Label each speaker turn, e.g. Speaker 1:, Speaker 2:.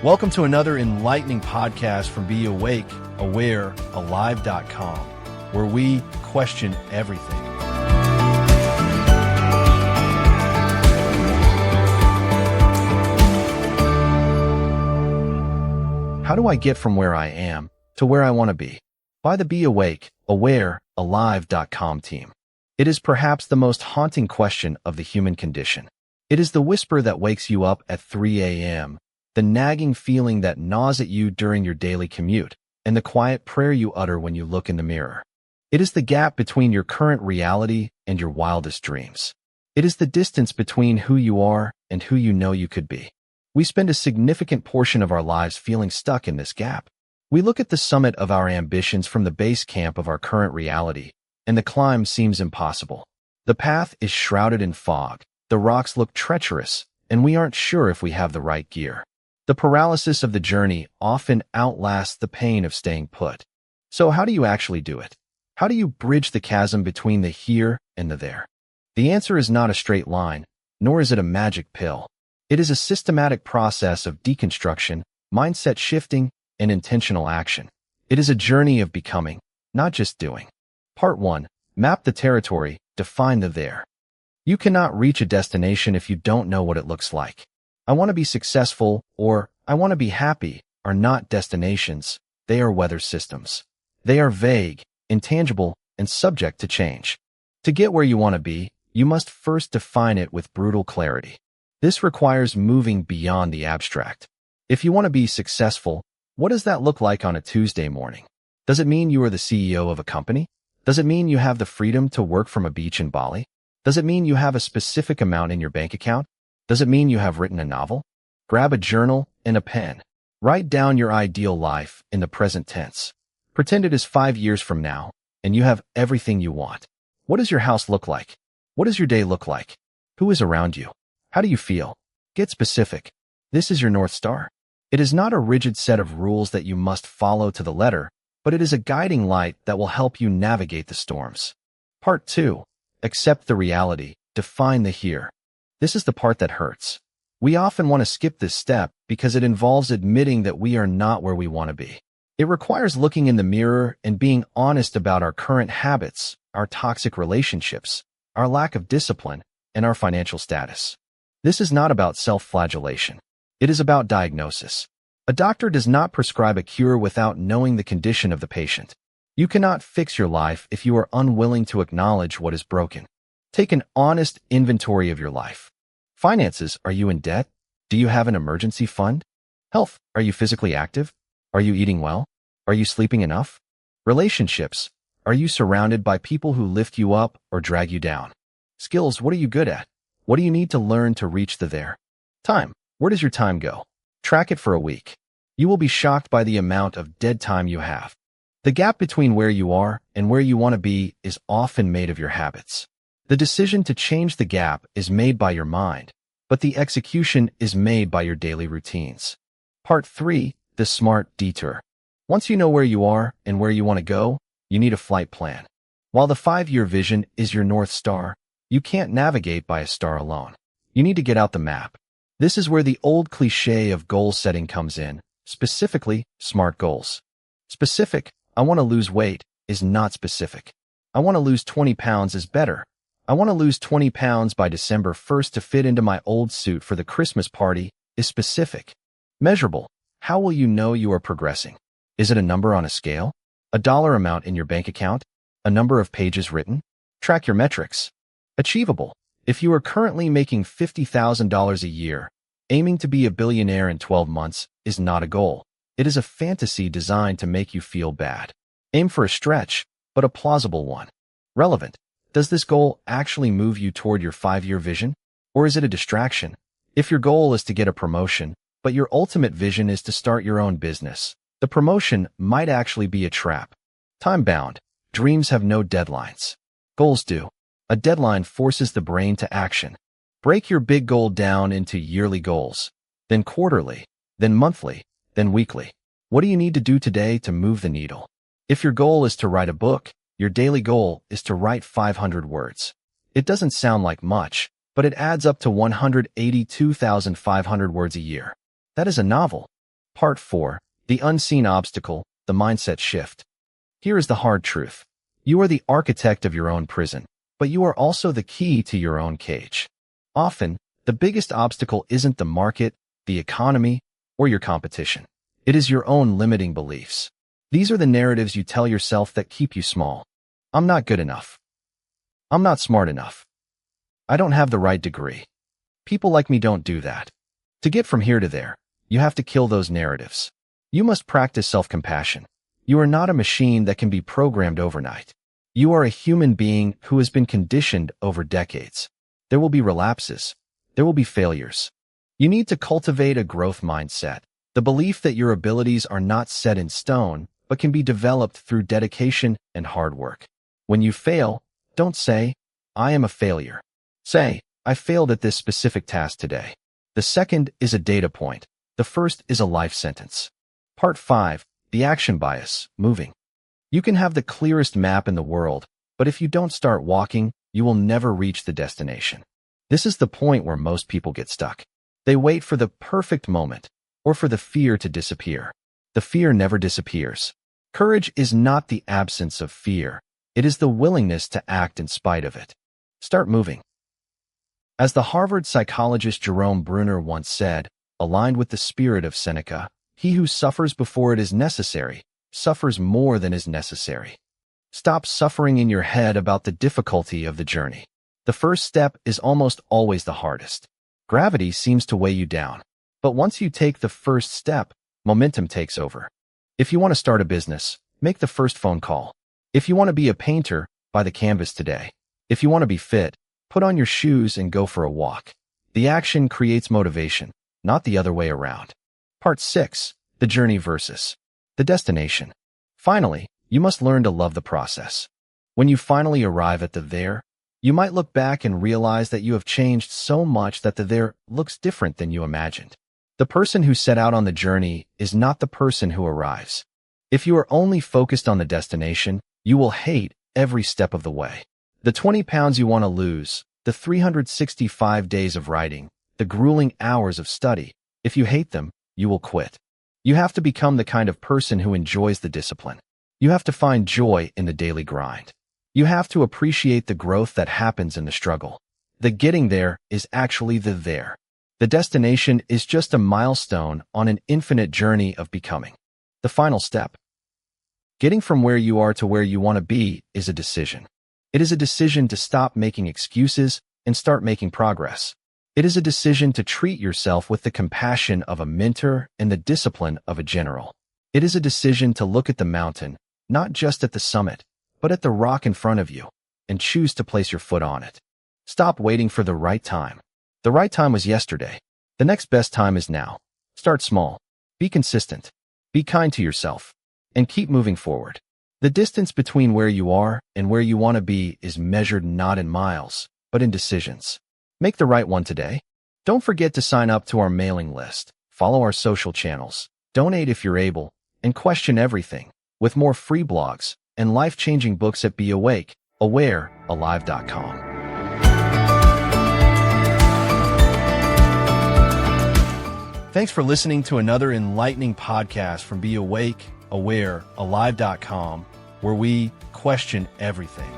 Speaker 1: Welcome to another enlightening podcast from Be Awake, Aware, Alive.com, where we question everything. How do I get from where I am to where I want to be? By the Be Awake, Aware, Alive.com team. It is perhaps the most haunting question of the human condition. It is the whisper that wakes you up at 3 a.m., the nagging feeling that gnaws at you during your daily commute, and the quiet prayer you utter when you look in the mirror. It is the gap between your current reality and your wildest dreams. It is the distance between who you are and who you know you could be. We spend a significant portion of our lives feeling stuck in this gap. We look at the summit of our ambitions from the base camp of our current reality, and the climb seems impossible. The path is shrouded in fog, the rocks look treacherous, and we aren't sure if we have the right gear. The paralysis of the journey often outlasts the pain of staying put. So how do you actually do it? How do you bridge the chasm between the here and the there? The answer is not a straight line, nor is it a magic pill. It is a systematic process of deconstruction, mindset shifting, and intentional action. It is a journey of becoming, not just doing. Part 1. Map the territory, define the there. You cannot reach a destination if you don't know what it looks like. I want to be successful or I want to be happy are not destinations, they are weather systems. They are vague, intangible, and subject to change. To get where you want to be, you must first define it with brutal clarity. This requires moving beyond the abstract. If you want to be successful, what does that look like on a Tuesday morning? Does it mean you are the CEO of a company? Does it mean you have the freedom to work from a beach in Bali? Does it mean you have a specific amount in your bank account? Does it mean you have written a novel? Grab a journal and a pen. Write down your ideal life in the present tense. Pretend it is 5 years from now, and you have everything you want. What does your house look like? What does your day look like? Who is around you? How do you feel? Get specific. This is your North Star. It is not a rigid set of rules that you must follow to the letter, but it is a guiding light that will help you navigate the storms. Part 2. Accept the reality. Define the here. This is the part that hurts. We often want to skip this step because it involves admitting that we are not where we want to be. It requires looking in the mirror and being honest about our current habits, our toxic relationships, our lack of discipline, and our financial status. This is not about self-flagellation. It is about diagnosis. A doctor does not prescribe a cure without knowing the condition of the patient. You cannot fix your life if you are unwilling to acknowledge what is broken. Take an honest inventory of your life. Finances, are you in debt? Do you have an emergency fund? Health, are you physically active? Are you eating well? Are you sleeping enough? Relationships, are you surrounded by people who lift you up or drag you down? Skills, what are you good at? What do you need to learn to reach the there? Time, where does your time go? Track it for a week. You will be shocked by the amount of dead time you have. The gap between where you are and where you want to be is often made of your habits. The decision to change the gap is made by your mind, but the execution is made by your daily routines. Part 3. The smart detour. Once you know where you are and where you want to go, you need a flight plan. While the 5-year vision is your North Star, you can't navigate by a star alone. You need to get out the map. This is where the old cliche of goal setting comes in, specifically SMART goals. Specific, I want to lose weight, is not specific. I want to lose 20 pounds is better. I want to lose 20 pounds by December 1st to fit into my old suit for the Christmas party is specific. Measurable, how will you know you are progressing? Is it a number on a scale? A dollar amount in your bank account? A number of pages written? Track your metrics. Achievable, if you are currently making $50,000 a year, aiming to be a billionaire in 12 months is not a goal. It is a fantasy designed to make you feel bad. Aim for a stretch, but a plausible one. Relevant, does this goal actually move you toward your 5-year vision? Or is it a distraction? If your goal is to get a promotion, but your ultimate vision is to start your own business, the promotion might actually be a trap. Time-bound, dreams have no deadlines. Goals do. A deadline forces the brain to action. Break your big goal down into yearly goals, then quarterly, then monthly, then weekly. What do you need to do today to move the needle? If your goal is to write a book, your daily goal is to write 500 words. It doesn't sound like much, but it adds up to 182,500 words a year. That is a novel. Part 4. The Unseen Obstacle, the Mindset Shift. Here is the hard truth. You are the architect of your own prison, but you are also the key to your own cage. Often, the biggest obstacle isn't the market, the economy, or your competition. It is your own limiting beliefs. These are the narratives you tell yourself that keep you small. I'm not good enough. I'm not smart enough. I don't have the right degree. People like me don't do that. To get from here to there, you have to kill those narratives. You must practice self-compassion. You are not a machine that can be programmed overnight. You are a human being who has been conditioned over decades. There will be relapses. There will be failures. You need to cultivate a growth mindset, the belief that your abilities are not set in stone, but can be developed through dedication and hard work. When you fail, don't say, I am a failure. Say, I failed at this specific task today. The second is a data point. The first is a life sentence. Part 5. The Action Bias, Moving. You can have the clearest map in the world, but if you don't start walking, you will never reach the destination. This is the point where most people get stuck. They wait for the perfect moment, or for the fear to disappear. The fear never disappears. Courage is not the absence of fear. It is the willingness to act in spite of it. Start moving. As the Harvard psychologist Jerome Bruner once said, aligned with the spirit of Seneca, he who suffers before it is necessary, suffers more than is necessary. Stop suffering in your head about the difficulty of the journey. The first step is almost always the hardest. Gravity seems to weigh you down. But once you take the first step, momentum takes over. If you want to start a business, make the first phone call. If you want to be a painter, buy the canvas today. If you want to be fit, put on your shoes and go for a walk. The action creates motivation, not the other way around. Part 6. The Journey versus the Destination. Finally, you must learn to love the process. When you finally arrive at the there, you might look back and realize that you have changed so much that the there looks different than you imagined. The person who set out on the journey is not the person who arrives. If you are only focused on the destination, you will hate every step of the way. The 20 pounds you want to lose, the 365 days of writing, the grueling hours of study, if you hate them, you will quit. You have to become the kind of person who enjoys the discipline. You have to find joy in the daily grind. You have to appreciate the growth that happens in the struggle. The getting there is actually the there. The destination is just a milestone on an infinite journey of becoming. The final step. Getting from where you are to where you want to be is a decision. It is a decision to stop making excuses and start making progress. It is a decision to treat yourself with the compassion of a mentor and the discipline of a general. It is a decision to look at the mountain, not just at the summit, but at the rock in front of you, and choose to place your foot on it. Stop waiting for the right time. The right time was yesterday. The next best time is now. Start small. Be consistent. Be kind to yourself. And keep moving forward. The distance between where you are and where you want to be is measured not in miles, but in decisions. Make the right one today. Don't forget to sign up to our mailing list, follow our social channels, donate if you're able, and question everything, with more free blogs and life-changing books at BeAwakeAwareAlive.com. Thanks for listening to another enlightening podcast from BeAwakeAwareAlive.com, where we question everything.